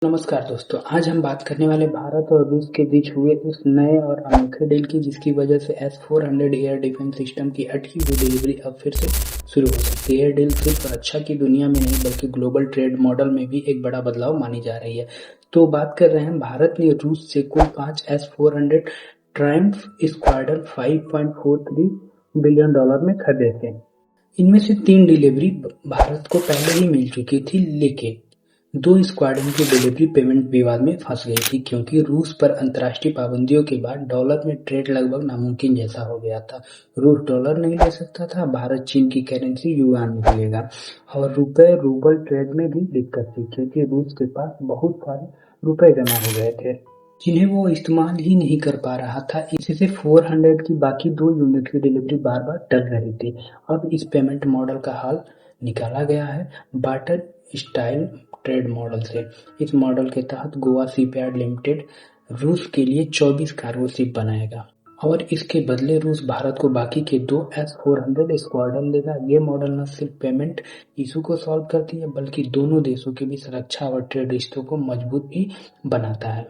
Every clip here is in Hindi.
नमस्कार दोस्तों, आज हम बात करने वाले भारत और रूस के बीच हुए उस नए और अनोखे डील की जिसकी वजह से S-400 एयर डिफेंस सिस्टम की अटकी हुई डिलीवरी अब फिर से शुरू हो सकती है। यह डील सिर्फ रक्षा की दुनिया में नहीं बल्कि ग्लोबल ट्रेड मॉडल में भी एक बड़ा बदलाव मानी जा रही है। तो बात कर रहे हैं, भारत ने रूस से कुल 5 S-400 ट्रायम्फ स्क्वाड्रन $5.43 बिलियन में खरीदे थे। इनमें से 3 डिलीवरी भारत को पहले ही मिल चुकी थी, लेकिन 2 स्क्वाड्रन की डिलीवरी पेमेंट विवाद में फंस गई थी क्योंकि रूस पर अंतर्राष्ट्रीय पाबंदियों के बाद डॉलर में ट्रेड लगभग नामुमकिन जैसा हो गया था। रूस डॉलर नहीं ले सकता था, भारत चीन की करेंसी युआन में लेगा और रुपए रूबल ट्रेड में भी दिक्कत थी क्योंकि रूस के पास बहुत सारे रुपए जमा हो गए थे जिन्हें वो इस्तेमाल ही नहीं कर पा रहा था। इससे 400 की बाकी 2 यूनिट की डिलीवरी बार बार टल रही थी। अब इस पेमेंट मॉडल का हल निकाला गया है बार्टर स्टाइल ट्रेड मॉडल से। इस मॉडल के तहत गोवा शिपयार्ड लिमिटेड रूस के लिए 24 कार्गो शिप बनाएगा और इसके बदले रूस भारत को बाकी के 2 S-400 स्क्वाड्रन देगा। ये मॉडल न सिर्फ पेमेंट इशू को सॉल्व करती है बल्कि दोनों देशों के बीच रक्षा और ट्रेड रिश्तों को मजबूत भी बनाता है।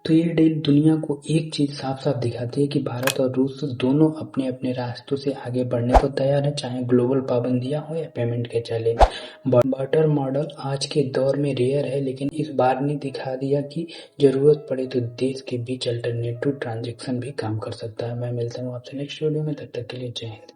तो ये डील दुनिया को एक चीज साफ साफ दिखाती है कि भारत और रूस दोनों अपने अपने रास्तों से आगे बढ़ने को तैयार है, चाहे ग्लोबल पाबंदियां हो या पेमेंट के चैलेंज। बार्टर मॉडल आज के दौर में रेयर है, लेकिन इस बार ने दिखा दिया कि जरूरत पड़े तो देश के बीच अल्टरनेटिव ट्रांजेक्शन भी काम कर सकता है। मैं मिलता हूँ आपसे नेक्स्ट वीडियो में, तब तक के लिए जय हिंद।